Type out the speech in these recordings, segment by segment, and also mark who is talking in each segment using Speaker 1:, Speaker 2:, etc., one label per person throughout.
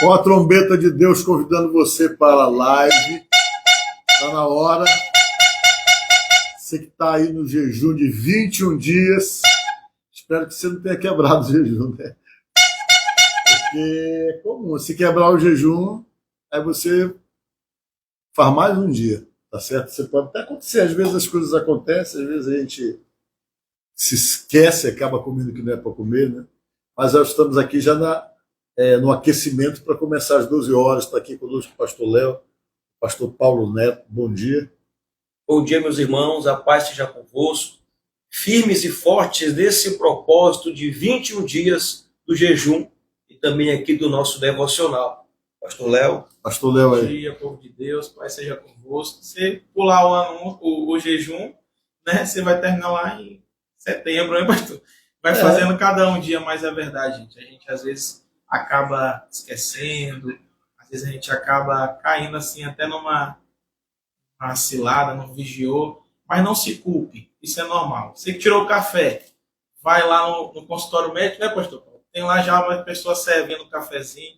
Speaker 1: Com a trombeta de Deus convidando você para a live. Está na hora. Você que está aí no jejum de 21 dias. Espero que você não tenha quebrado o jejum, né? Porque é comum. Se quebrar o jejum, aí você faz mais um dia. Tá certo? Você pode até acontecer. Às vezes as coisas acontecem, às vezes a gente se esquece, acaba comendo o que não é para comer, né? Mas nós estamos aqui já no aquecimento para começar às 12 horas. Está aqui conosco o pastor Léo, pastor Paulo Neto. Bom dia.
Speaker 2: Bom dia, meus irmãos. A paz seja convosco. Firmes e fortes nesse propósito de 21 dias do jejum e também aqui do nosso devocional. Pastor Léo.
Speaker 1: Pastor Léo aí.
Speaker 3: Bom dia, povo de Deus. Paz seja convosco. Se pular o jejum, né, você vai terminar lá em setembro, né, pastor? Vai fazendo cada um dia, mas é verdade, gente. A gente às vezes acaba esquecendo, às vezes a gente acaba caindo assim até numa cilada, não vigiou, mas não se culpe, isso é normal. Você que tirou o café, vai lá no consultório médico, né, pastor Paulo? Tem lá já uma pessoa servindo um cafezinho,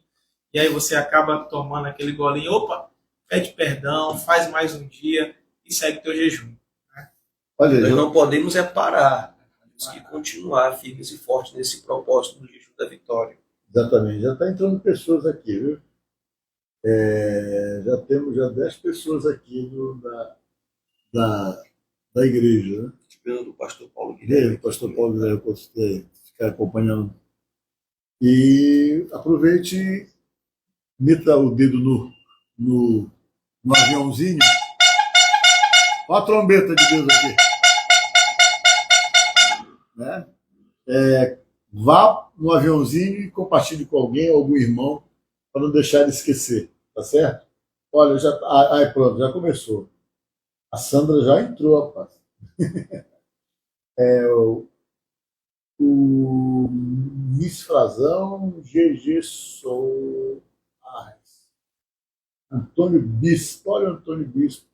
Speaker 3: e aí você acaba tomando aquele golinho, opa, pede perdão, faz mais um dia e segue teu jejum. Né?
Speaker 2: Olha, nós não podemos parar, temos que continuar firmes e fortes nesse propósito do jejum da vitória.
Speaker 1: Exatamente, já está entrando pessoas aqui, viu? Já temos 10 pessoas aqui da igreja, né?
Speaker 2: Do pastor Paulo Guilherme.
Speaker 1: O pastor Paulo Guilherme, eu ficar acompanhando. E aproveite e meta o dedo no aviãozinho. Olha a trombeta de Deus aqui. Né? Vá no aviãozinho e compartilhe com alguém, algum irmão, para não deixar de esquecer, tá certo? Olha, pronto, já começou. A Sandra já entrou, rapaz. O Miss Frazão, GG Soares, Antônio Bispo, olha o Antônio Bispo,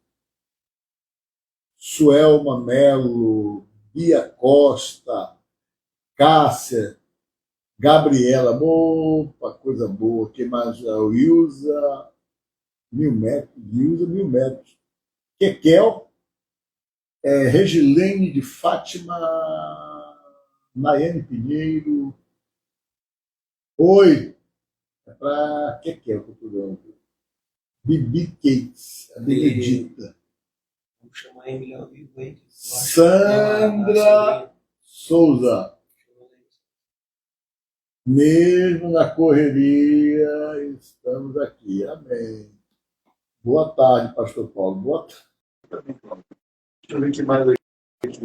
Speaker 1: Suelma Melo, Bia Costa, Cássia, Gabriela, opa, coisa boa, que mais? Ilza Mil Metros, Kekel, Regilene de Fátima, Nayane Pinheiro, oi, é para Kekel que eu estou dando, Bibi Cates, a Benedita,
Speaker 2: vamos chamar a Emiliano Vivo aí.
Speaker 1: Sandra Souza. Mesmo na correria, estamos aqui. Amém. Boa tarde, pastor Paulo. Boa tarde. Deixa eu ver que mais aqui.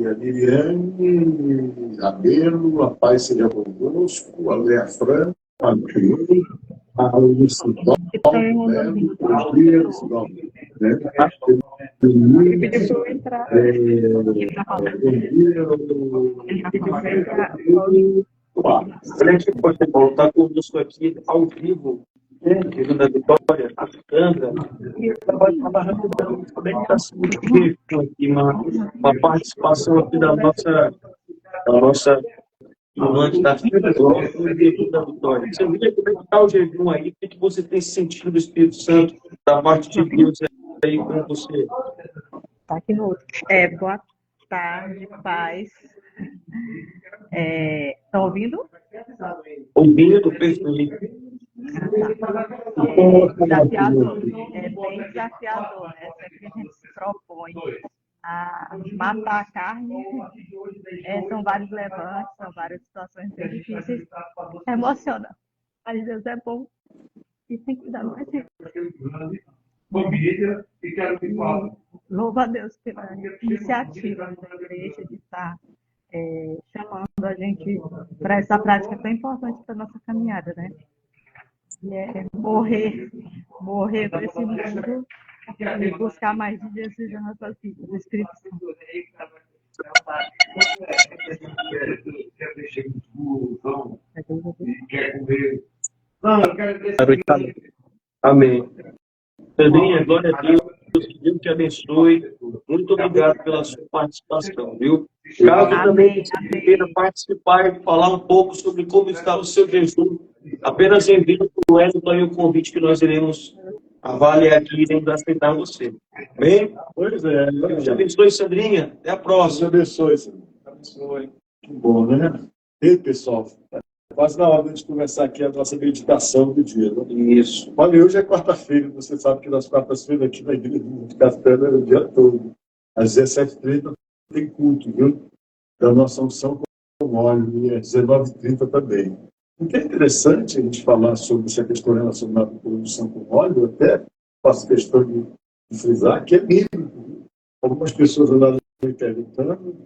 Speaker 1: A Miriane, Rabelo, a paz seja convosco, a Léa Franco, a Júlia, a Alice
Speaker 4: Frente pode voltar conosco aqui ao vivo, né? Da Vitória, a Sandra, e vai falar rapidão como é que está sendo aqui uma participação aqui da nossa irmã da Vitória. Você vê como é que está o jejum aí, o que você tem sentido do Espírito Santo da parte de Deus aí com você?
Speaker 5: Tá aqui no outro. Boa tarde, paz. Estão ouvindo?
Speaker 4: Ouvindo, perfeito.
Speaker 5: Desafiador, bem desafiador, né? Sempre a gente se propõe a matar a carne. São vários levantes, são várias situações bem difíceis. Emociona. Mas Deus é bom e tem que cuidar mais de louva a Deus pela iniciativa da igreja de estar chamando a gente para essa prática tão importante para a nossa caminhada, né? E morrer para esse mundo e buscar mais de Jesus na nossa vida, do Espírito Santo.
Speaker 4: Amém. Sandrinha, glória a Deus. Que Deus te abençoe. Muito obrigado pela sua participação, viu? Caso também você queira participar e falar um pouco sobre como está o seu jejum, Apenas envio para o Wellington e o convite que nós iremos avaliar aqui e iremos aceitar você. Bem?
Speaker 1: Pois é.
Speaker 4: Deus te abençoe, Sandrinha. Até a
Speaker 1: Deus te
Speaker 4: próxima.
Speaker 1: abençoe, Senhor.
Speaker 3: Abençoe.
Speaker 1: Que bom, né? E aí, pessoal, tá quase na hora de a gente começar aqui a nossa meditação do dia. Né?
Speaker 4: Isso.
Speaker 1: Olha, hoje é quarta-feira, você sabe que nas quartas-feiras aqui na igreja de Castelo é o dia todo. Às 17h30 tem culto, viu? Da nossa unção com óleo, e às 19h30 também. O que é interessante a gente falar sobre essa questão relacionada com a unção com óleo, eu até faço questão de frisar que é bíblico. Algumas pessoas andaram me perguntando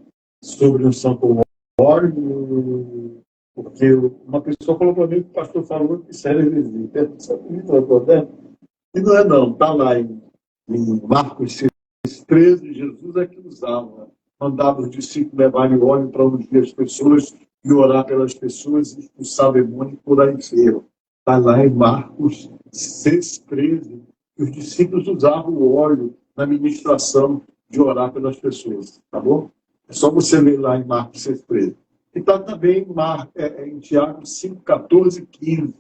Speaker 1: sobre unção com óleo, porque uma pessoa falou para mim que o pastor falou que isso era heresia. E não é não, está lá em Marcos 6,13, Jesus é que usava, mandava os discípulos levarem óleo para ungir as pessoas e orar pelas pessoas e expulsar demônio e curar enfermo. Está lá em Marcos 6,13, que os discípulos usavam o óleo na ministração de orar pelas pessoas, tá bom? É só você ler lá em Marcos 6,13. E está também em Tiago 5,14 e 15.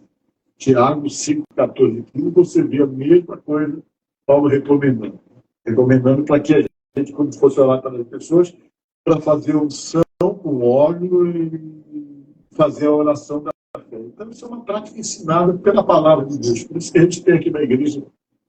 Speaker 1: Tiago 5,14 e 15, você vê a mesma coisa, Paulo recomendando. Recomendando para que a gente, quando fosse orar pelas pessoas, para fazer unção com óleo e fazer a oração da fé. Então, isso é uma prática ensinada pela palavra de Deus. Por isso que a gente tem aqui na igreja,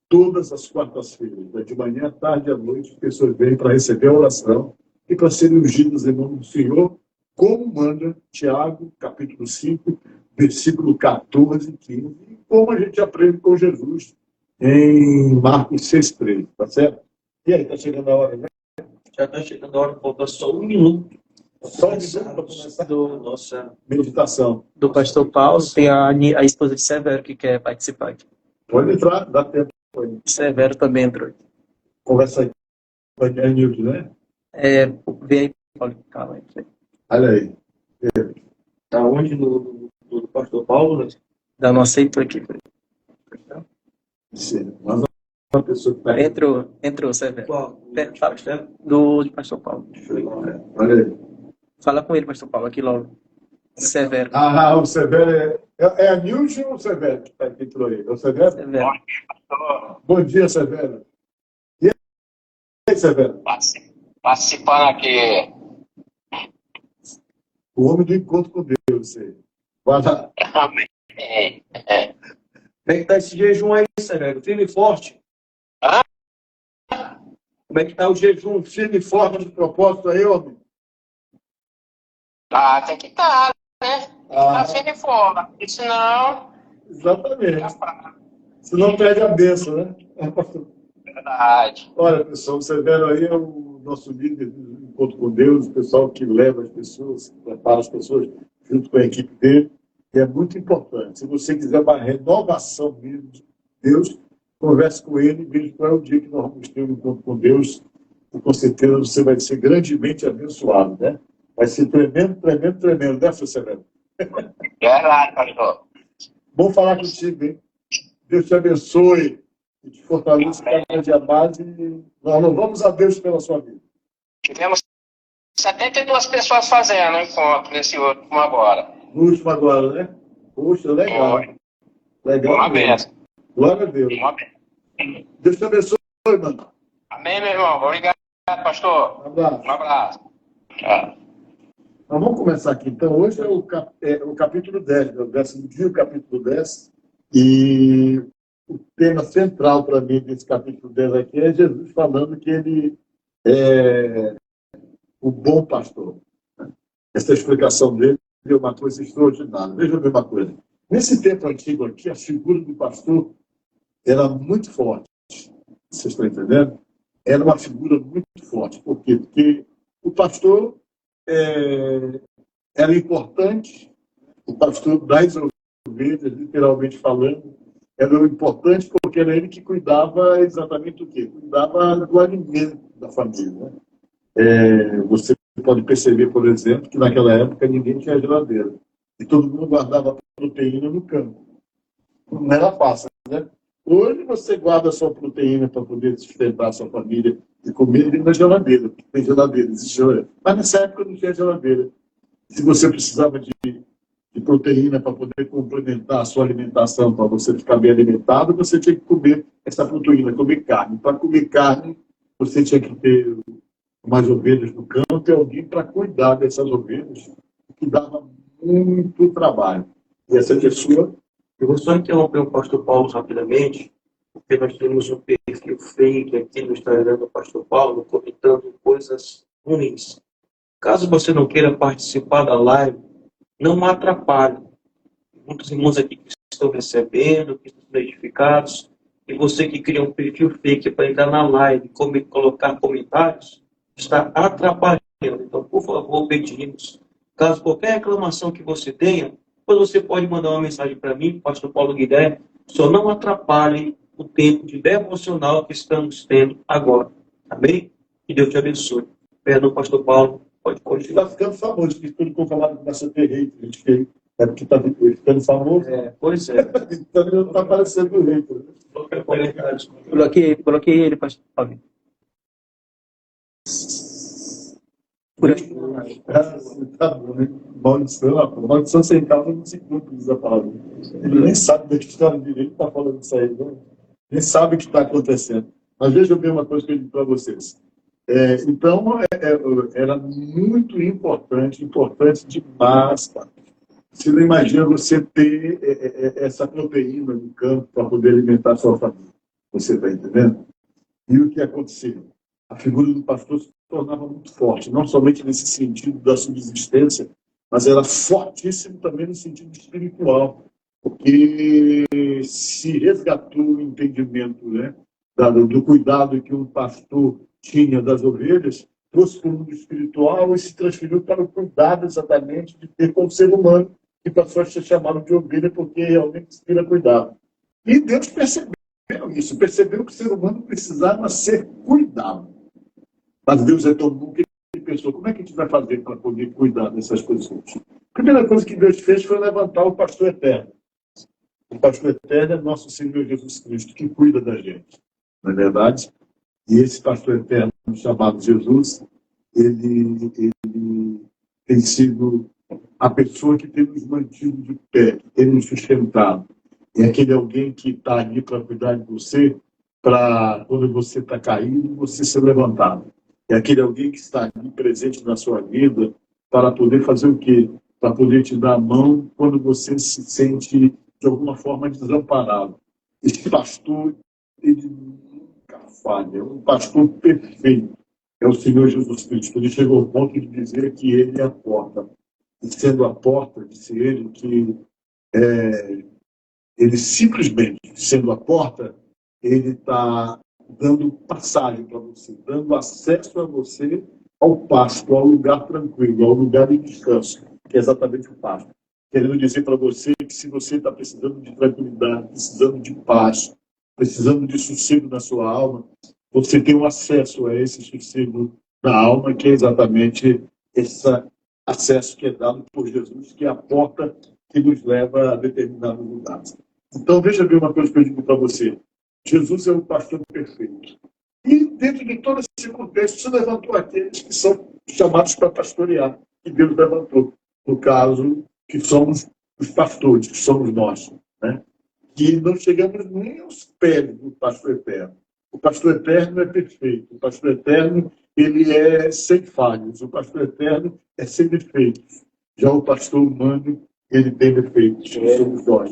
Speaker 1: todas as quartas-feiras, de manhã, à tarde e à noite, as pessoas vêm para receber a oração e para serem ungidas em nome do Senhor, como manda Tiago, capítulo 5, versículo 14 e 15, e como a gente aprende com Jesus em Marcos 6,13, tá certo? E aí, está chegando a hora, né?
Speaker 4: Já está chegando a hora, falta só 1 minuto.
Speaker 1: Só um minuto para começar
Speaker 4: Do nossa
Speaker 1: meditação.
Speaker 6: do pastor Paulo, tem a esposa de Severo que quer participar aqui.
Speaker 1: Pode entrar, dá tempo.
Speaker 6: Severo também entrou.
Speaker 1: Conversa aí. Vai ter Nilton, né?
Speaker 6: Vem aí, Paulo, calma aí.
Speaker 1: Olha aí.
Speaker 4: Está onde? Do pastor Paulo? Né?
Speaker 6: Dá não aceito aqui.
Speaker 1: Sim. Mas uma pessoa que está aí.
Speaker 6: Entrou, Severo.
Speaker 4: Qual?
Speaker 6: Fala, do pastor Paulo.
Speaker 1: Olha aí.
Speaker 6: Fala com ele, pastor Paulo, aqui logo. Severo.
Speaker 1: Ah, o Severo é a Nilton ou o Severo que está aqui entrou aí? É o Severo?
Speaker 6: Severo.
Speaker 1: Bom dia, Severo. E aí, Severo?
Speaker 7: Participando aqui.
Speaker 1: O homem do encontro com Deus, você. Vai lá.
Speaker 7: Amém.
Speaker 4: Como é que está esse jejum aí, Severo? Firme e forte?
Speaker 7: Hã?
Speaker 4: Como é que está o jejum?
Speaker 1: Firme e forte de propósito aí, homem.
Speaker 7: Ah, tem que estar, né?
Speaker 1: Ah.
Speaker 7: Tá firme e forte. Senão,
Speaker 1: Exatamente. Senão perde a bênção, né?
Speaker 7: verdade.
Speaker 1: Olha, pessoal, o Severo aí é o nosso líder do encontro com Deus, o pessoal que leva as pessoas, prepara as pessoas junto com a equipe dele. E é muito importante. Se você quiser uma renovação mesmo de Deus, converse com ele e veja qual é o dia que nós vamos ter um encontro com Deus. E com certeza você vai ser grandemente abençoado, né? Vai ser tremendo, tremendo, tremendo, né, seu Severo?
Speaker 7: Verdade, pastor.
Speaker 1: Bom falar contigo, hein? Deus te abençoe e te fortaleça cada dia mais. E nós louvamos a Deus pela sua vida.
Speaker 7: Tivemos 72 pessoas fazendo o encontro nesse último agora.
Speaker 1: No último agora, né? Poxa, legal.
Speaker 7: Foi.
Speaker 1: Legal.
Speaker 7: Uma
Speaker 1: mesmo.
Speaker 7: benção.
Speaker 1: Glória a Deus.
Speaker 7: Uma benção.
Speaker 1: Deus te abençoe, mano.
Speaker 7: Amém, meu irmão. Obrigado, pastor.
Speaker 1: Um abraço.
Speaker 7: Um abraço. Tchau.
Speaker 1: Mas vamos começar aqui. Então, hoje é o capítulo 10, né? O 10º dia, o capítulo 10. E o tema central para mim desse capítulo 10 aqui é Jesus falando que ele é o bom pastor. Essa explicação dele é uma coisa extraordinária. Veja bem uma coisa. Nesse tempo antigo aqui, a figura do pastor era muito forte. Vocês estão entendendo? Era uma figura muito forte. Por quê? Porque o pastor era importante, o pastor das ovelhas, literalmente falando, era importante porque era ele que cuidava exatamente do quê? Cuidava do alimento da família. Né? Você pode perceber, por exemplo, que naquela época ninguém tinha geladeira. E todo mundo guardava proteína no campo. Não era fácil, né? Hoje você guarda a sua proteína para poder sustentar a sua família e comer dentro da geladeira. Porque tem geladeira, existe geladeira. Mas nessa época não tinha geladeira. Se você precisava de proteína para poder complementar a sua alimentação, para você ficar bem alimentado, você tinha que comer essa proteína, comer carne. Para comer carne, você tinha que ter umas ovelhas no campo e alguém para cuidar dessas ovelhas, que dava muito trabalho. E essa pessoa...
Speaker 4: Eu vou só interromper o pastor Paulo rapidamente, porque nós temos um perfil fake aqui no Instagram do pastor Paulo, comentando coisas ruins. Caso você não queira participar da live, não atrapalhe. Muitos irmãos aqui que estão recebendo, que estão sendo edificados, e você que cria um perfil fake para entrar na live e colocar comentários, está atrapalhando. Então, por favor, pedimos, caso qualquer reclamação que você tenha, depois você pode mandar uma mensagem para mim, pastor Paulo Guilherme, só não atrapalhem o tempo de devocional que estamos tendo agora. Amém? Que Deus te abençoe. Perdão, pastor Paulo, pode continuar.
Speaker 1: Está ficando famoso, que tudo que eu falava começa a ter hater, é porque está ficando famoso.
Speaker 4: Pois é.
Speaker 1: Então não está aparecendo o hater.
Speaker 6: Bloqueei ele, pastor Paulo. Por aqui.
Speaker 1: Tá bom, né? Maldição sem causa não se cumpre, diz a palavra. Ele nem sabe da história direito, está falando isso aí, né? Nem sabe o que está acontecendo. Mas veja bem uma coisa que eu digo para vocês. Então, era muito importante demais, cara. Você não imagina você ter essa proteína no campo para poder alimentar a sua família. Você está entendendo? E o que aconteceu? A figura do pastor se tornava muito forte, não somente nesse sentido da subsistência, mas era fortíssimo também no sentido espiritual, porque se resgatou o entendimento, né, do cuidado que um pastor tinha das ovelhas, trouxe para o mundo espiritual e se transferiu para o cuidado exatamente de ter com o ser humano, que passou a ser chamado de ovelha porque realmente inspira cuidado. E Deus percebeu isso, percebeu que o ser humano precisava ser cuidado. Mas Deus é tão bom que ele pensou, como é que a gente vai fazer para poder cuidar dessas coisas? A primeira coisa que Deus fez foi levantar o pastor eterno. O pastor eterno é nosso Senhor Jesus Cristo, que cuida da gente, não é verdade? E esse pastor eterno, chamado Jesus, ele tem sido a pessoa que tem nos mantido de pé, que tem nos sustentado. É aquele alguém que está ali para cuidar de você, para quando você está caído, você ser levantado. É aquele alguém que está ali presente na sua vida para poder fazer o quê? Para poder te dar a mão quando você se sente, de alguma forma, desamparado. Esse pastor, ele nunca falha, é um pastor perfeito. É o Senhor Jesus Cristo. Ele chegou ao ponto de dizer que ele é a porta. E sendo a porta, disse ele, que ele simplesmente, sendo a porta, ele está dando passagem para você, dando acesso a você ao pasto, ao lugar tranquilo, ao lugar de descanso, que é exatamente o pasto. Querendo dizer para você que se você está precisando de tranquilidade, precisando de paz, precisando de sossego na sua alma, você tem um acesso a esse sossego na alma, que é exatamente esse acesso que é dado por Jesus, que é a porta que nos leva a determinados lugares. Então, veja bem uma coisa que eu digo para você. Jesus é o pastor perfeito. E dentro de todo esse contexto, se levantou aqueles que são chamados para pastorear, que Deus levantou. No caso, que somos os pastores, que somos nós, né? Que não chegamos nem aos pés do pastor eterno. O pastor eterno é perfeito. O pastor eterno, ele é sem falhas. O pastor eterno é sem defeitos. Já o pastor humano, ele tem defeitos. Somos nós.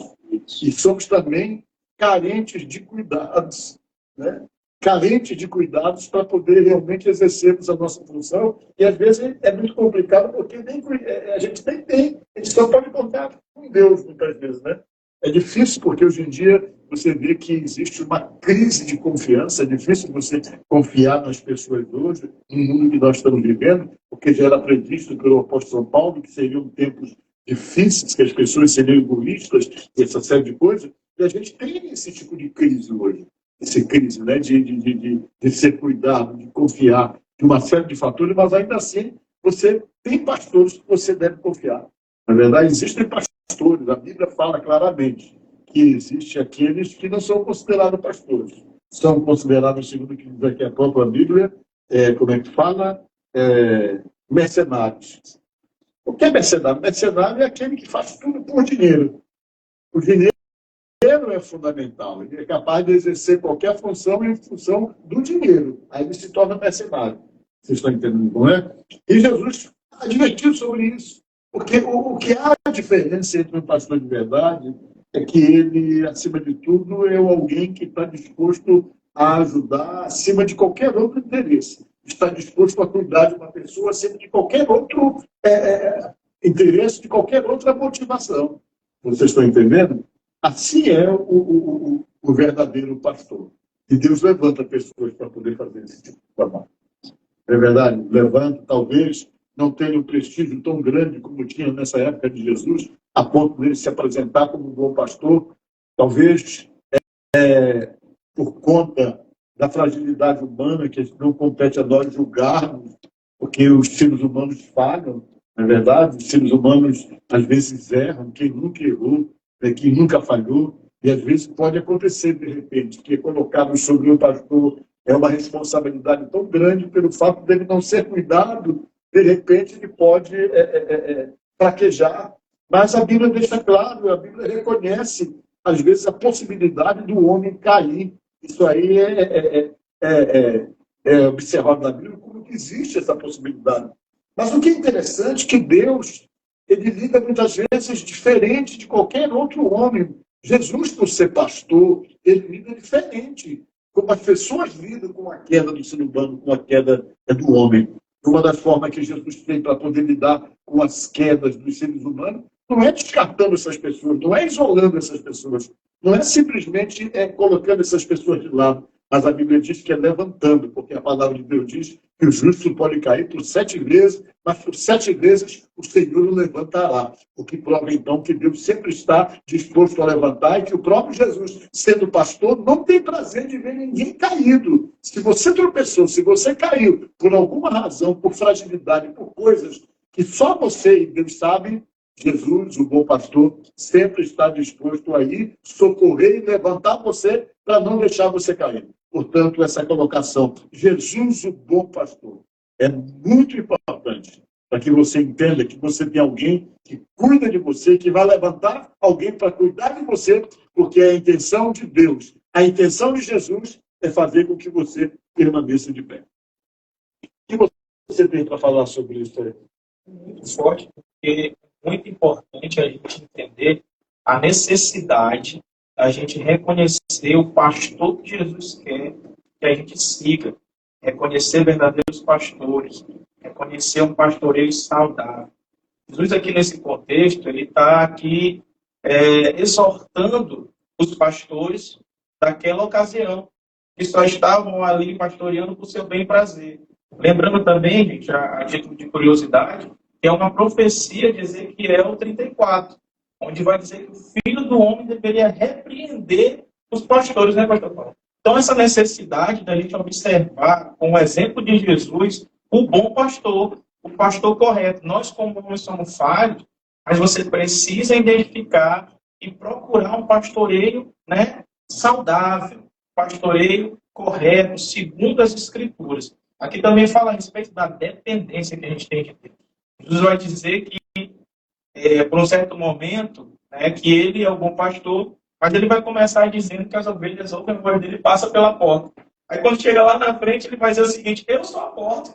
Speaker 1: E somos também carentes de cuidados, né? Carentes de cuidados para poder realmente exercermos a nossa função. E às vezes é muito complicado porque a gente nem tem, a gente só pode contar com Deus muitas vezes, né? É difícil porque hoje em dia você vê que existe uma crise de confiança, é difícil você confiar nas pessoas hoje, no mundo que nós estamos vivendo, porque já era previsto pelo apóstolo Paulo que seriam tempos difíceis, que as pessoas seriam egoístas, essa série de coisas, e a gente tem esse tipo de crise hoje, essa crise, né, de ser cuidado, de confiar, de uma série de fatores, mas ainda assim você tem pastores que você deve confiar. Na verdade, existem pastores, a Bíblia fala claramente que existem aqueles que não são considerados pastores. São considerados, segundo o que diz aqui a própria Bíblia, como é que fala? Mercenários. O que é mercenário? Mercenário é aquele que faz tudo por dinheiro. O dinheiro é fundamental. Ele é capaz de exercer qualquer função em função do dinheiro. Aí ele se torna mercenário. Vocês estão entendendo, não é? E Jesus advertiu sobre isso. Porque o que há diferença entre um pastor de verdade é que ele, acima de tudo, é alguém que está disposto a ajudar acima de qualquer outro interesse. Está disposto a cuidar de uma pessoa acima de qualquer outro interesse, de qualquer outra motivação. Vocês estão entendendo? Assim é o verdadeiro pastor. E Deus levanta pessoas para poder fazer esse tipo de trabalho. É verdade? Levanta, talvez não tenha um prestígio tão grande como tinha nessa época de Jesus, a ponto dele se apresentar como um bom pastor. Talvez por conta da fragilidade humana, que não compete a nós julgarmos, porque os seres humanos falham, não é verdade? Os seres humanos, às vezes, erram. Quem nunca errou, quem nunca falhou, e às vezes pode acontecer, de repente, que colocado sobre o pastor é uma responsabilidade tão grande pelo fato dele não ser cuidado, de repente ele pode fraquejar. Mas a Bíblia deixa claro, a Bíblia reconhece, às vezes, a possibilidade do homem cair. Isso aí é observado na Bíblia como que existe essa possibilidade. Mas o que é interessante é que Deus, ele lida muitas vezes diferente de qualquer outro homem. Jesus, por ser pastor, ele lida diferente. Como as pessoas lidam com a queda do ser humano, com a queda do homem. Uma das formas que Jesus tem para poder lidar com as quedas dos seres humanos não é descartando essas pessoas, não é isolando essas pessoas, não é simplesmente colocando essas pessoas de lado, mas a Bíblia diz que é levantando, porque a palavra de Deus diz que o justo pode cair por 7 vezes, mas por 7 vezes o Senhor o levantará. O que prova, então, que Deus sempre está disposto a levantar e que o próprio Jesus, sendo pastor, não tem prazer de ver ninguém caído. Se você tropeçou, se você caiu por alguma razão, por fragilidade, por coisas que só você e Deus sabem, Jesus, o bom pastor, sempre está disposto a ir socorrer e levantar você para não deixar você cair. Portanto, essa colocação, Jesus, o bom pastor, é muito importante para que você entenda que você tem alguém que cuida de você, que vai levantar alguém para cuidar de você, porque a intenção de Deus, a intenção de Jesus é fazer com que você permaneça de pé. O que você tem para falar sobre isso aí?
Speaker 6: Muito forte, porque é muito importante a gente entender a necessidade da gente reconhecer o pastor que Jesus quer que a gente siga, reconhecer verdadeiros pastores, reconhecer um pastoreio saudável. Jesus aqui nesse contexto, ele está aqui exortando os pastores daquela ocasião, que só estavam ali pastoreando por seu bem e prazer. Lembrando também, gente, a título de curiosidade, que é uma profecia de Ezequiel 34, onde vai dizer que o Filho do Homem deveria repreender os pastores, né, pastor Paulo? Então, essa necessidade da gente observar, com o exemplo de Jesus, o bom pastor, o pastor correto. Nós, como homens, somos falhos, mas você precisa identificar e procurar um pastoreio, né, saudável, pastoreio correto, segundo as Escrituras. Aqui também fala a respeito da dependência que a gente tem de Deus. Jesus vai dizer que, por um certo momento, né, que ele é o bom pastor, mas ele vai começar dizendo que as ovelhas ouvem a voz dele e passam pela porta. Aí quando chega lá na frente, ele vai dizer o seguinte: eu sou a porta.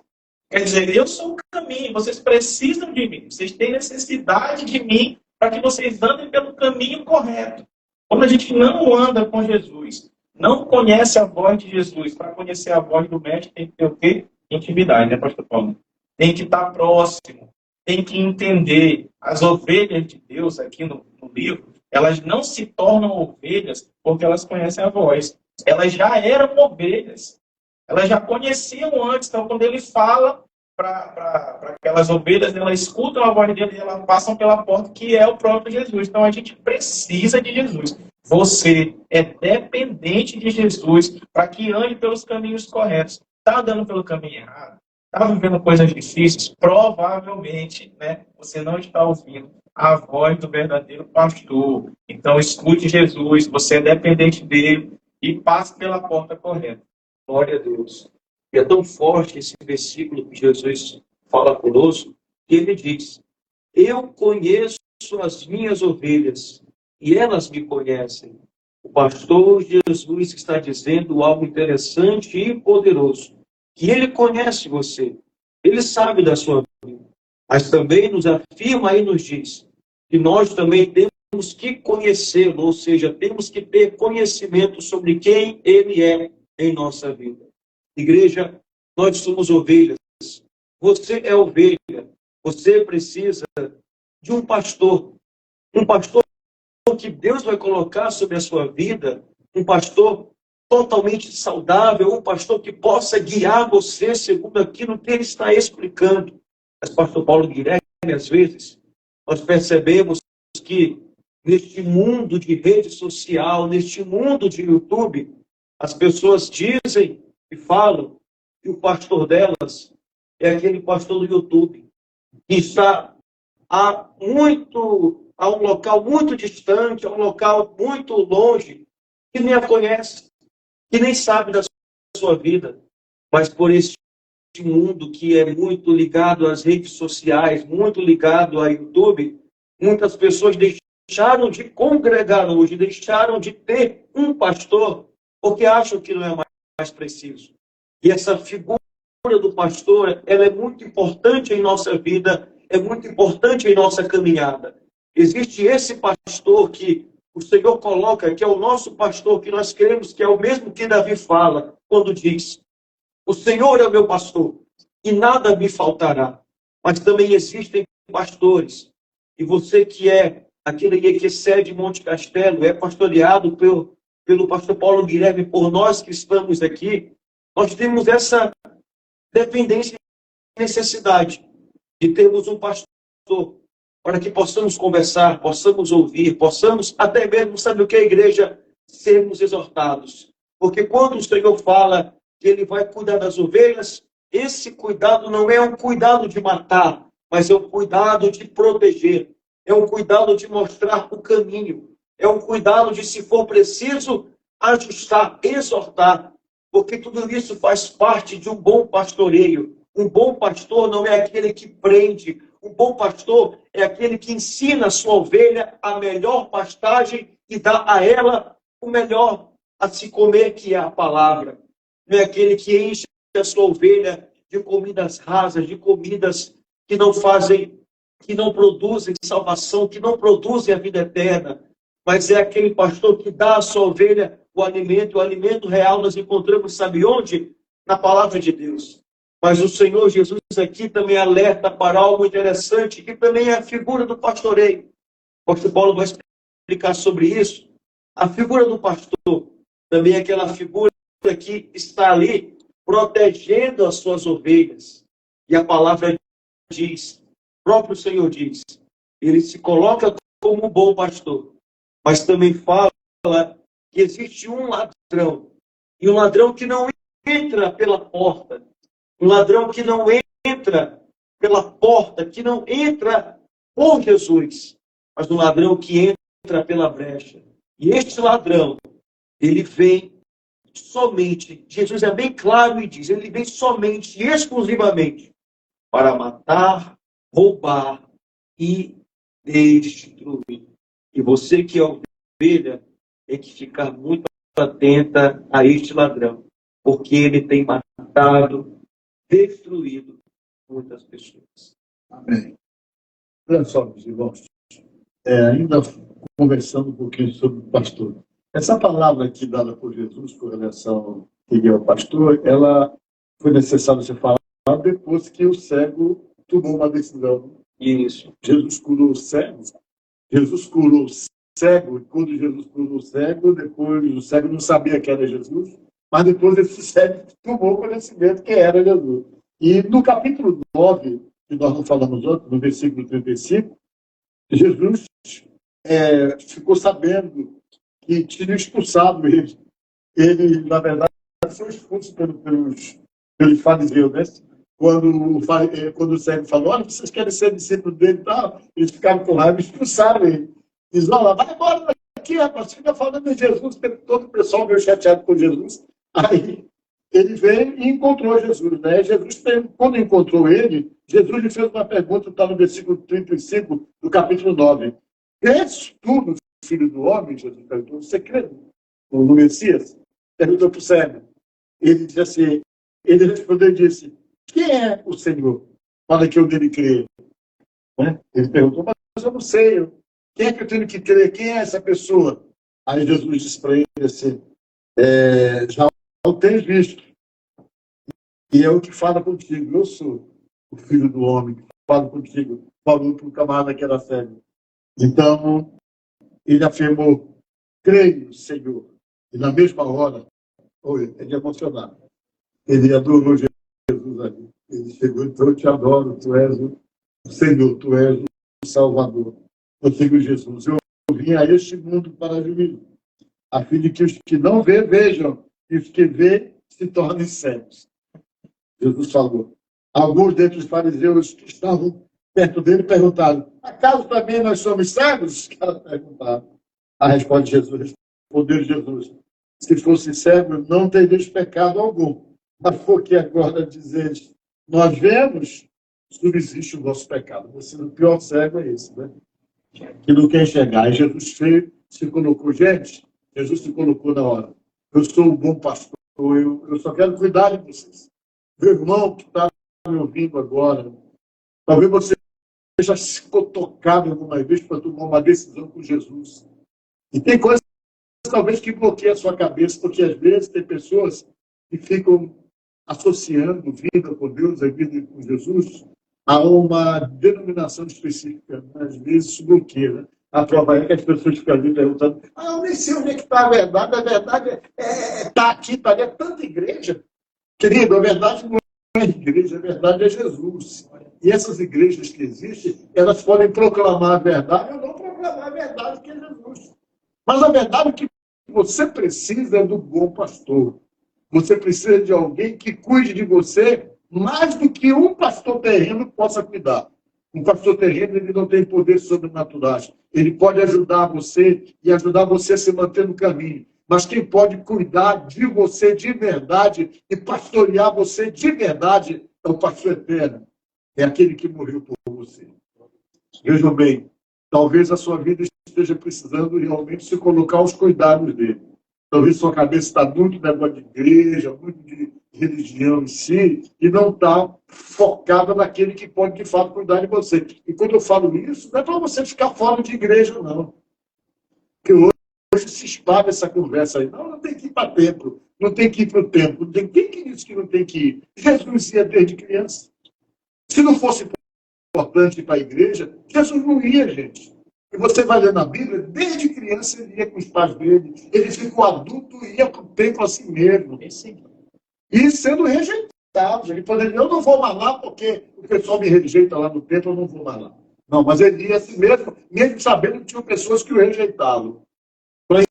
Speaker 6: Quer dizer, eu sou o caminho, vocês precisam de mim, vocês têm necessidade de mim para que vocês andem pelo caminho correto. Quando a gente não anda com Jesus, não conhece a voz de Jesus, para conhecer a voz do mestre tem que ter o quê? Intimidade, né, pastor Paulo? Tem que estar próximo, tem que entender. As ovelhas de Deus aqui no livro, elas não se tornam ovelhas porque elas conhecem a voz. Elas já eram ovelhas. Elas já conheciam antes. Então, quando ele fala para aquelas ovelhas, elas escutam a voz dele e elas passam pela porta, que é o próprio Jesus. Então, a gente precisa de Jesus. Você é dependente de Jesus para que ande pelos caminhos corretos. Está andando pelo caminho errado? Está vivendo coisas difíceis? Provavelmente, né, você não está ouvindo a voz do verdadeiro pastor. Então, escute Jesus, você é dependente dele e passe pela porta correta.
Speaker 4: Glória a Deus. E é tão forte esse versículo que Jesus fala conosco, que ele diz: Eu conheço as minhas ovelhas e elas me conhecem. O pastor Jesus está dizendo algo interessante e poderoso, que ele conhece você, ele sabe da sua vida, mas também nos afirma e nos diz que nós também temos que conhecê-lo, ou seja, temos que ter conhecimento sobre quem ele é em nossa vida. Igreja, nós somos ovelhas. Você é ovelha. Você precisa de um pastor que Deus vai colocar sobre a sua vida, um pastor totalmente saudável, um pastor que possa guiar você segundo aquilo que ele está explicando. Mas pastor Paulo Guilherme, às vezes, nós percebemos que neste mundo de rede social, neste mundo de YouTube, as pessoas dizem e falam que o pastor delas é aquele pastor do YouTube, que está a um local muito distante, a um local muito longe, que nem a conhece, que nem sabe da sua vida, mas por este mundo que é muito ligado às redes sociais, muito ligado ao YouTube, muitas pessoas deixaram de congregar hoje, deixaram de ter um pastor, porque acham que não é mais preciso. E essa figura do pastor, ela é muito importante em nossa vida, é muito importante em nossa caminhada. Existe esse pastor que o Senhor coloca, que é o nosso pastor, que nós queremos, que é o mesmo que Davi fala, quando diz: o Senhor é o meu pastor, e nada me faltará. Mas também existem pastores, e você que é aquele que excede Monte Castelo, é pastoreado pelo pastor Paulo Guilherme, por nós que estamos aqui, nós temos essa dependência e necessidade de termos um pastor para que possamos conversar, possamos ouvir, possamos até mesmo, sabe o que, a igreja, sermos exortados. Porque quando o Senhor fala que ele vai cuidar das ovelhas, esse cuidado não é um cuidado de matar, mas é um cuidado de proteger, é um cuidado de mostrar o caminho, é um cuidado de, se for preciso, ajustar, exortar, porque tudo isso faz parte de um bom pastoreio. Um bom pastor não é aquele que prende, um bom pastor é aquele que ensina a sua ovelha a melhor pastagem e dá a ela o melhor a se comer, que é a palavra. Não é aquele que enche a sua ovelha de comidas rasas, de comidas que não fazem, que não produzem salvação, que não produzem a vida eterna. Mas é aquele pastor que dá à sua ovelha o alimento real nós encontramos, sabe onde? Na palavra de Deus. Mas o Senhor Jesus aqui também alerta para algo interessante, que também é a figura do pastoreio. O pastor Paulo vai explicar sobre isso. A figura do pastor também é aquela figura que está ali protegendo as suas ovelhas. E a palavra diz, o próprio Senhor diz, ele se coloca como um bom pastor, mas também fala que existe um ladrão, e um ladrão que não entra pela porta, um ladrão que não entra pela porta, que não entra por Jesus, mas um ladrão que entra pela brecha. E este ladrão, ele vem somente, Jesus é bem claro e diz, ele vem somente e exclusivamente para matar, roubar e destruir. E você que é ovelha, tem que ficar muito atenta a este ladrão, porque ele tem matado, destruído muitas pessoas.
Speaker 1: Amém. Olha só, meus irmãos, ainda conversando um pouquinho sobre o pastor. Essa palavra aqui dada por Jesus com relação ao que ele é o pastor, ela foi necessário ser falada depois que o cego tomou uma decisão.
Speaker 4: Isso.
Speaker 1: Jesus curou o cego. Jesus curou o cego, e quando Jesus curou o cego, depois o cego não sabia que era Jesus, mas depois esse cego tomou conhecimento que era Jesus. E no capítulo 9, que nós não falamos ontem, no versículo 35, Jesus ficou sabendo que tinha expulsado ele. Ele, na verdade, foi expulso pelos fariseus, né? Quando o cego falou, olha, vocês querem ser discípulos dele e tal, eles ficaram com raiva e expulsaram ele. Diz, olha, vai embora daqui, rapaz, fica falando de Jesus, todo o pessoal meio chateado com Jesus. Aí ele veio e encontrou Jesus, né? Quando encontrou ele, Jesus lhe fez uma pergunta, está no versículo 35 do capítulo 9. Crês tu no Filho do Homem? Jesus perguntou, você crê no Messias? Perguntou para o cego. Ele disse assim, ele respondeu e disse, quem é o Senhor? Fala que eu dele creio. Né? Ele perguntou, mas eu não sei. Quem é que eu tenho que crer? Quem é essa pessoa? Aí Jesus disse para ele assim, já o tens visto. E é o que fala contigo. Eu sou o Filho do Homem que fala contigo. Falou para o camarada que era cego. Então, ele afirmou, creio, Senhor. E na mesma hora, ele é emocionado. Ele adorou Jesus ali. Ele chegou, então eu te adoro, tu és o Senhor, tu és o Salvador. Eu sigo Jesus. Eu vim a este mundo para juízo, a fim de que os que não vê, vejam, e os que vê, se tornem cegos. Jesus falou. Alguns dentre os fariseus que estavam perto dele perguntaram, acaso também nós somos cegos? Os caras perguntaram. A resposta de Jesus, respondeu Jesus, se fosse cego, não teríeis pecado algum. Mas porque agora dizeis, nós vemos, subsiste o vosso pecado. Você, o pior cego é esse, né? Que não quer enxergar. E Jesus se colocou, gente, Jesus se colocou na hora. Eu sou um bom pastor, eu só quero cuidar de vocês. Meu irmão que está me ouvindo agora, talvez você já ficou tocado alguma vez para tomar uma decisão com Jesus. E tem coisas talvez que bloqueiam a sua cabeça, porque às vezes tem pessoas que ficam associando vida com Deus, a vida com Jesus, a uma denominação específica. Às vezes isso bloqueia. Né? A prova é que as pessoas ficam ali perguntando, eu nem sei onde é que está a verdade está aqui, está ali, é tanta igreja. Querido, a verdade não é igreja, a verdade é Jesus. E essas igrejas que existem, elas podem proclamar a verdade ou não proclamar a verdade que é Jesus. Mas a verdade que você precisa é do bom pastor. Você precisa de alguém que cuide de você mais do que um pastor terreno possa cuidar. Um pastor terreno, ele não tem poder sobrenaturais. Ele pode ajudar você e ajudar você a se manter no caminho. Mas quem pode cuidar de você de verdade e pastorear você de verdade é o pastor eterno. É aquele que morreu por você. Vejam bem, talvez a sua vida esteja precisando realmente se colocar aos cuidados dele. Talvez sua cabeça está muito negócio de igreja, muito de religião em si, e não está focada naquele que pode, de fato, cuidar de você. E quando eu falo isso, não é para você ficar fora de igreja, não. Porque hoje se espalha essa conversa aí. Não tem que ir para templo, não tem que ir para o templo. Quem que disse que não tem que ir? Jesus ia desde criança. Se não fosse importante ir para a igreja, Jesus não ia, gente. E você vai ler na Bíblia, desde criança ele ia com os pais dele, ele ficou adulto e ia para o templo assim mesmo. E sendo rejeitado. Ele poderia, eu não vou mais lá porque o pessoal me rejeita lá no templo, eu não vou mais lá. Não, mas ele ia assim mesmo sabendo que tinham pessoas que o rejeitavam. Para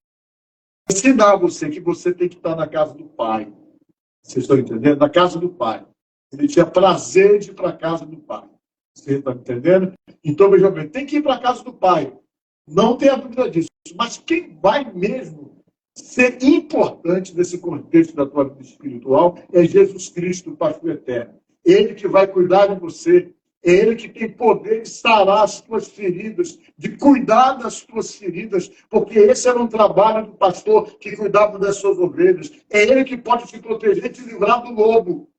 Speaker 1: ensinar você que você tem que estar na casa do Pai. Vocês estão entendendo? Na casa do Pai. Ele tinha prazer de ir para a casa do Pai. Você está entendendo? Então, veja bem, tem que ir para a casa do Pai. Não tenha dúvida disso. Mas quem vai mesmo ser importante nesse contexto da tua vida espiritual é Jesus Cristo, o pastor eterno. Ele que vai cuidar de você. É ele que tem poder de sarar as tuas feridas, de cuidar das tuas feridas, porque esse era um trabalho do pastor que cuidava das suas ovelhas. É ele que pode te proteger e te livrar do lobo.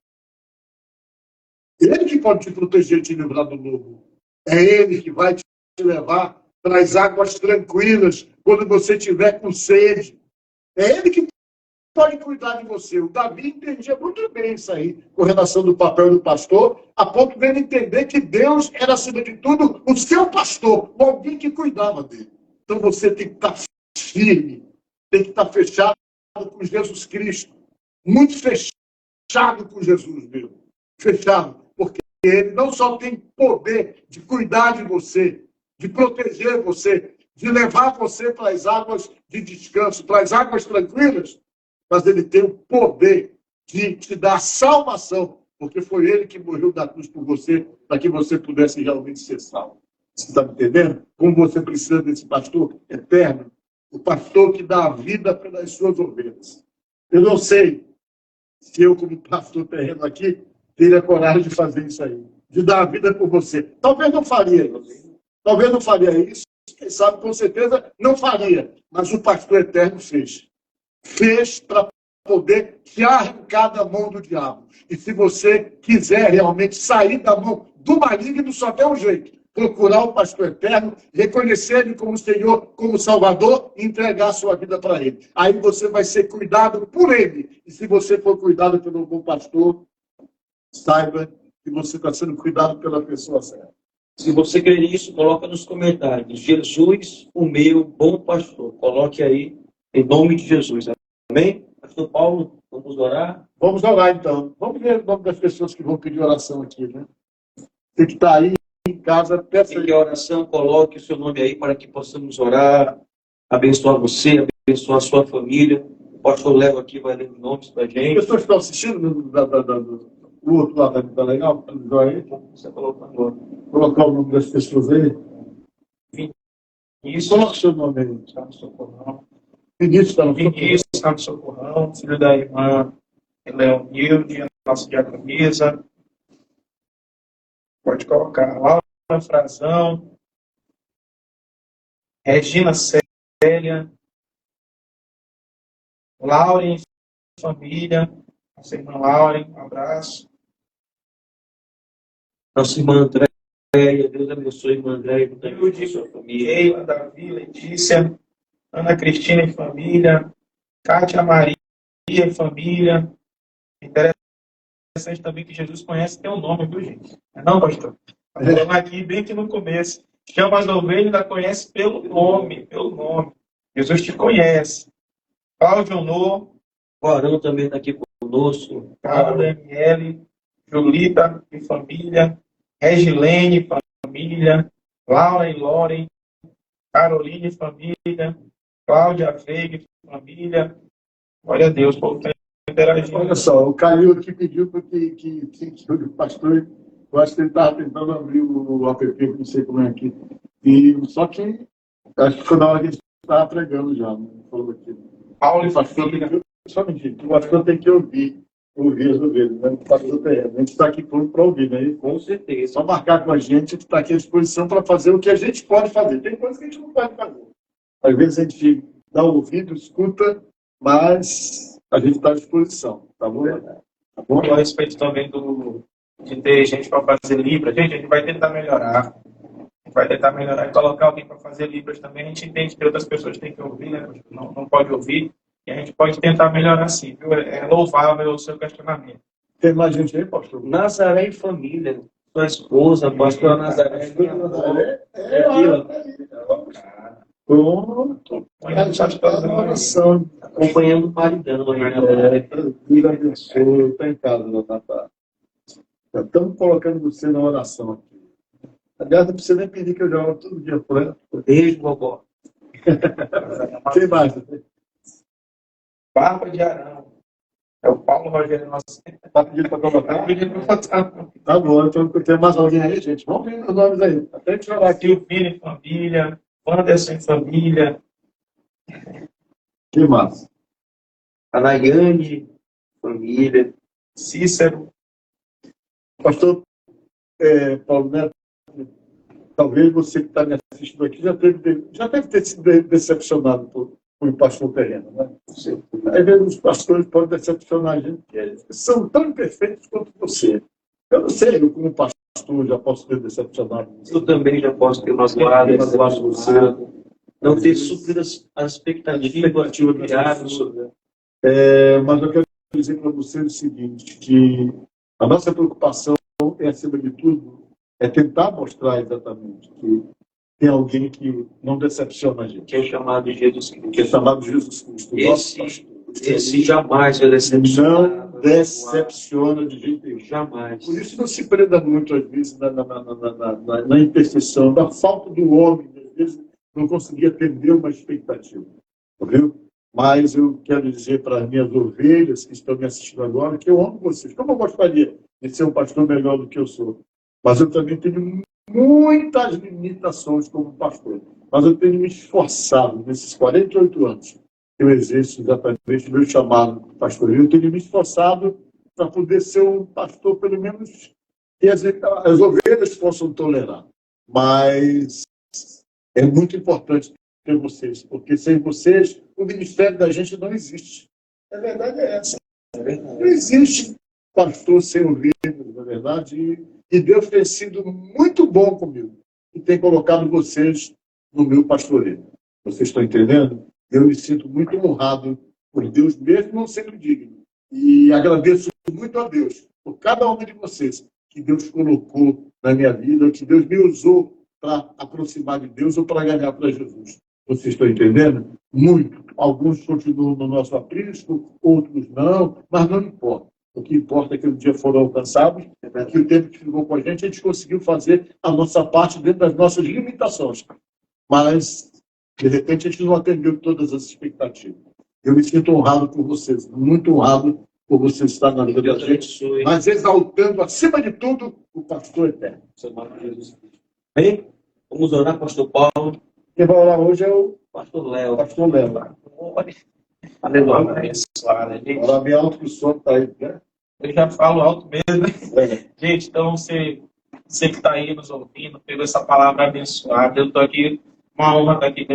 Speaker 1: Ele que pode te proteger e te livrar do lobo. É ele que vai te levar para as águas tranquilas quando você estiver com sede. É ele que pode cuidar de você. O Davi entendia muito bem isso aí, com relação do papel do pastor, a ponto dele entender que Deus era, acima de tudo, o seu pastor, alguém que cuidava dele. Então você tem que estar firme, tem que estar fechado com Jesus Cristo. Muito fechado com Jesus mesmo. Fechado. Porque ele não só tem poder de cuidar de você, de proteger você, de levar você para as águas de descanso, para as águas tranquilas, mas ele tem o poder de te dar salvação, porque foi ele que morreu da cruz por você, para que você pudesse realmente ser salvo. Você está me entendendo? Como você precisa desse pastor eterno, o pastor que dá a vida pelas suas ovelhas. Eu não sei se eu, como pastor terreno aqui, teria coragem de fazer isso aí, de dar a vida por você. Talvez não faria isso, quem sabe, com certeza, não faria, mas o pastor eterno fez. Fez para poder te arrancar da mão do diabo. E se você quiser realmente sair da mão do maligno, só tem um jeito: procurar o pastor eterno, reconhecer ele como Senhor, como Salvador, e entregar a sua vida para ele. Aí você vai ser cuidado por ele. E se você for cuidado pelo bom pastor, saiba que você está sendo cuidado pela pessoa certa.
Speaker 2: Se você crer nisso, coloca nos comentários: Jesus, o meu bom pastor. Coloque aí, em nome de Jesus. Amém? Pastor Paulo, vamos orar?
Speaker 1: Vamos orar, então. Vamos ver o nome das pessoas que vão pedir oração aqui, né? Você que está aí em casa, peça aí
Speaker 2: a oração, coloque o seu nome aí para que possamos orar, abençoar você, abençoar a sua família. O pastor Léo aqui vai ler os nomes para a
Speaker 1: As
Speaker 2: gente.
Speaker 1: pessoas que estão assistindo o outro lado tá legal?
Speaker 2: Você colocou agora.
Speaker 1: Colocar o nome das pessoas aí.
Speaker 6: Isso,
Speaker 1: Coloca o seu nome aí.
Speaker 6: está no socorrão.
Speaker 1: Vinícius está no
Speaker 6: Vinícius está no socorrão, filho da irmã Leonilde, a nossa diaconisa. Pode colocar Laura Frazão, Regina Célia, Lauren, família, nossa irmã Lauren, um abraço.
Speaker 2: Nossa irmã Andréia, Deus abençoe a irmã Andréia, que também
Speaker 6: Hilde,
Speaker 2: com sua família.
Speaker 6: Keila, Davi, Letícia, Ana Cristina e família, Kátia Maria e família. Interessante também que Jesus conhece teu nome, viu, gente? Não, pastor? Falando aqui bem que no começo. Chama as ovelhas, ainda conhece pelo nome, pelo nome. Jesus te conhece. Cláudio Honor,
Speaker 2: O Arão também está aqui conosco.
Speaker 6: Carla Daniele, Julita e família, Regilene, família, Laura e Loren, Caroline, família, Cláudia Veiga, família. Glória a Deus, o povo está interagindo.
Speaker 1: Olha só, o Calil aqui pediu que o pastor, eu acho que ele estava tentando abrir o app, não sei como é aqui. Só que acho que foi na hora que a gente estava pregando já, não falou aqui.
Speaker 6: Paulo e
Speaker 1: O pastor tem
Speaker 6: família.
Speaker 1: que, só me diga, o pastor tem que ouvir as ovelhas, né? O pastor terreno. A gente está aqui pronto para ouvir, né?
Speaker 2: Com certeza.
Speaker 1: Só marcar com a gente está aqui à disposição para fazer o que a gente pode fazer. Tem coisas que a gente não pode fazer. Às vezes a gente dá o ouvido, escuta, mas a gente está à disposição, tá bom? Tá bom?
Speaker 6: A respeito também de ter gente para fazer Libras. Gente, a gente vai tentar melhorar. A gente vai tentar melhorar e colocar alguém para fazer Libras também. A gente entende que outras pessoas têm que ouvir, né? Não pode ouvir. E a gente pode tentar melhorar sim, viu? É louvável o seu questionamento.
Speaker 1: Tem mais gente aí, pastor?
Speaker 2: Nazaré e família. Sua esposa, pastora Nazaré.
Speaker 1: É pronto. Oração.
Speaker 2: Acompanhando o maridão aí, né?
Speaker 1: Deus abençoe. Está em casa, Natália. Estamos colocando você na oração aqui. Aliás, não precisa nem pedir que eu jogo todo dia por ela.
Speaker 2: Beijo, vovó.
Speaker 1: Quem mais?
Speaker 6: Barba de Arão. É o Paulo Rogério nosso.
Speaker 1: Está pedindo para colocar?
Speaker 6: Tá pedindo para botar.
Speaker 1: Tá bom, então tem mais alguém aí, gente? Vamos ver os nomes aí. Até a gente falar aqui.
Speaker 6: Silvina e família. Anderson e família.
Speaker 1: Que massa.
Speaker 2: A Nayane, família.
Speaker 6: Cícero.
Speaker 1: Pastor Paulo Neto, talvez você que está me assistindo aqui já deve ter sido decepcionado por o pastor terreno, né? Às vezes os pastores podem decepcionar a gente, porque eles são tão imperfeitos quanto você. Eu não sei, eu como pastor já posso ter decepcionado você.
Speaker 2: Eu também já posso ter magoado você. Não ter suprido as expectativas criadas.
Speaker 1: Mas eu quero dizer para você o seguinte, que a nossa preocupação é, acima de tudo, é tentar mostrar exatamente que tem alguém que não decepciona a gente.
Speaker 2: Que é chamado de Jesus Cristo.
Speaker 1: Que é chamado de Jesus Cristo.
Speaker 2: Esse jamais vai decepcionar.
Speaker 1: Não decepciona de jeito nenhum.
Speaker 2: Jamais.
Speaker 1: Por isso não se prenda muito, às vezes, na imperfeição, na falta do homem, às vezes não conseguir atender uma expectativa. Entendeu? Mas eu quero dizer para as minhas ovelhas que estão me assistindo agora que eu amo vocês. Como eu gostaria de ser um pastor melhor do que eu sou. Mas eu também tenho muitas limitações como pastor. Mas eu tenho me esforçado nesses 48 anos que eu exerço exatamente o meu chamado pastoreio. Eu tenho me esforçado para poder ser um pastor, pelo menos, que as ovelhas possam tolerar. Mas é muito importante ter vocês, porque sem vocês, o ministério da gente não existe. A verdade é essa. Não existe pastor sem ovelhas, na verdade, e Deus tem sido muito bom comigo e tem colocado vocês no meu pastoreio. Vocês estão entendendo? Eu me sinto muito honrado por Deus, mesmo não sendo digno. E agradeço muito a Deus por cada um de vocês que Deus colocou na minha vida, que Deus me usou para aproximar de Deus ou para ganhar para Jesus. Vocês estão entendendo? Muito. Alguns continuam no nosso aprisco, outros não, mas não importa. O que importa é que um dia foram alcançados, que o tempo que ficou com a gente conseguiu fazer a nossa parte dentro das nossas limitações. Mas, de repente, a gente não atendeu todas as expectativas. Eu me sinto honrado por vocês, muito honrado por vocês estar na vida da gente, mas exaltando, acima de tudo, o pastor eterno.
Speaker 4: Bem, vamos orar, pastor Paulo.
Speaker 1: Quem vai orar hoje é o
Speaker 4: Pastor Léo.
Speaker 1: pastor Léo.
Speaker 6: Aleluia, abençoada, gente.
Speaker 1: Orar bem alto que o som está aí, né?
Speaker 6: Eu já falo alto mesmo. Gente, então você que está aí nos ouvindo, pegou essa palavra abençoada. Eu estou aqui, uma honra estar aqui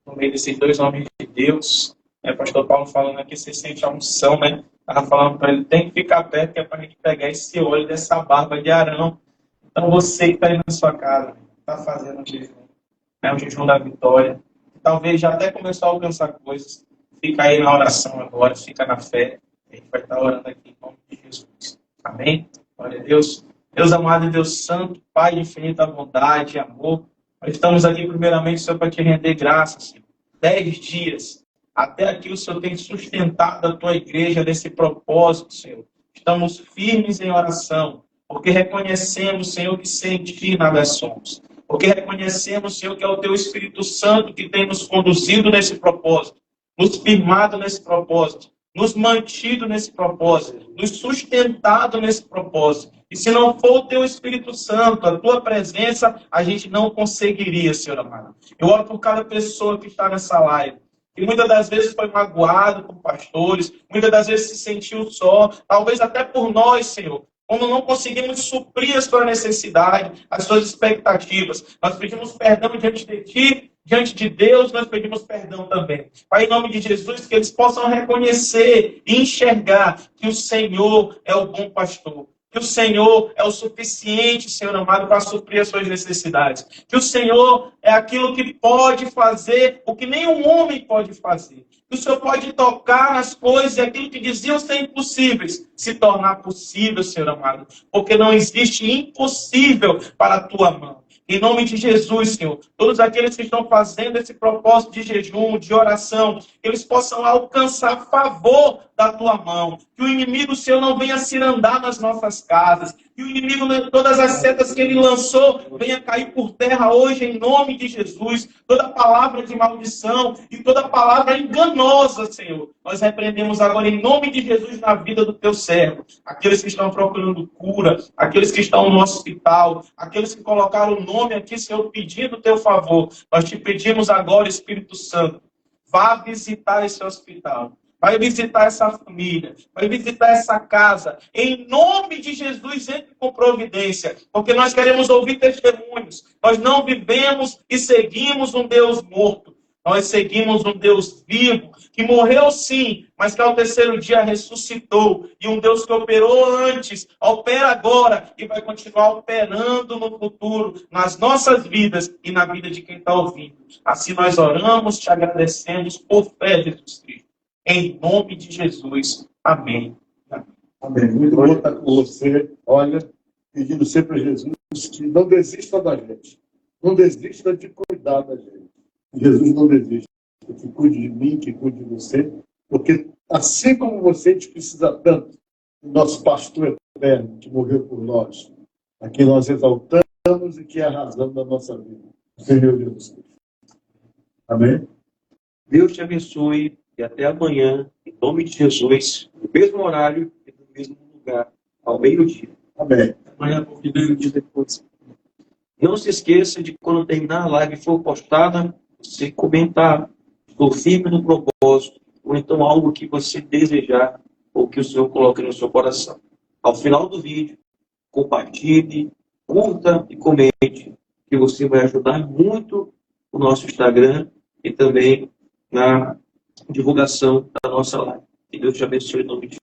Speaker 6: no meio desses dois homens de Deus. Pastor Paulo falando aqui, você sente a unção, né? Estava falando para ele, tem que ficar perto, que é para a gente pegar esse óleo dessa barba de Arão. Então você que está aí na sua casa, está fazendo um jejum, o jejum da vitória. Talvez já até começou a alcançar coisas. Fica aí na oração agora, fica na fé. A gente vai estar orando aqui em nome de Jesus. Amém? Glória a Deus. Deus amado e Deus santo, Pai de infinita bondade e amor. Nós estamos aqui primeiramente, Senhor, para te render graças, Senhor. 10 dias. Até aqui o Senhor tem sustentado a tua igreja nesse propósito, Senhor. Estamos firmes em oração, porque reconhecemos, Senhor, que sem ti nada somos. Porque reconhecemos, Senhor, que é o teu Espírito Santo que tem nos conduzido nesse propósito, nos firmado nesse propósito, nos mantido nesse propósito, nos sustentado nesse propósito. E se não for o teu Espírito Santo, a tua presença, a gente não conseguiria, Senhor amado. Eu oro por cada pessoa que está nessa live, que muitas das vezes foi magoado por pastores, muitas das vezes se sentiu só, talvez até por nós, Senhor. Como não conseguimos suprir a sua necessidade, as suas expectativas. Nós pedimos perdão diante de ti, diante de Deus, nós pedimos perdão também. Pai, em nome de Jesus, que eles possam reconhecer e enxergar que o Senhor é o bom pastor. Que o Senhor é o suficiente, Senhor amado, para suprir as suas necessidades. Que o Senhor é aquilo que pode fazer o que nenhum homem pode fazer. Que o Senhor pode tocar nas coisas e aquilo que diziam ser impossíveis se tornar possível, Senhor amado. Porque não existe impossível para a tua mão. Em nome de Jesus, Senhor, todos aqueles que estão fazendo esse propósito de jejum, de oração, que eles possam alcançar favor da tua mão. Que o inimigo, Senhor, não venha cirandar nas nossas casas. Que o inimigo, todas as setas que ele lançou, venha cair por terra hoje, em nome de Jesus. Toda palavra de maldição e toda palavra enganosa, Senhor, nós repreendemos agora em nome de Jesus na vida do teu servo. Aqueles que estão procurando cura, aqueles que estão no hospital, aqueles que colocaram o nome aqui, Senhor, pedindo o teu favor. Nós te pedimos agora, Espírito Santo, vá visitar esse hospital. Vai visitar essa família, vai visitar essa casa. Em nome de Jesus, entre com providência. Porque nós queremos ouvir testemunhos. Nós não vivemos e seguimos um Deus morto. Nós seguimos um Deus vivo, que morreu sim, mas que ao terceiro dia ressuscitou. E um Deus que operou antes, opera agora e vai continuar operando no futuro, nas nossas vidas e na vida de quem está ouvindo. Assim nós oramos, te agradecemos por fé, Jesus Cristo. Em nome de Jesus. Amém.
Speaker 1: Amém. Muito bom estar com você. Olha, pedindo sempre a Jesus que não desista da gente. Não desista de cuidar da gente. Jesus não desiste. Que cuide de mim, que cuide de você. Porque assim como você, a gente precisa tanto do nosso pastor eterno que morreu por nós. A quem nós exaltamos e que é a razão da nossa vida. Senhor Jesus Cristo. Amém?
Speaker 4: Deus te abençoe. E até amanhã, em nome de Jesus, no mesmo horário e no mesmo lugar, ao meio-dia.
Speaker 1: Amém.
Speaker 4: Amanhã, porque meio-dia depois. Não se esqueça de, quando terminar a live e for postada, você comentar. Estou firme no propósito, ou então algo que você desejar ou que o Senhor coloque no seu coração. Ao final do vídeo, compartilhe, curta e comente, que você vai ajudar muito o nosso Instagram e também na divulgação da nossa live. Que Deus te abençoe em nome de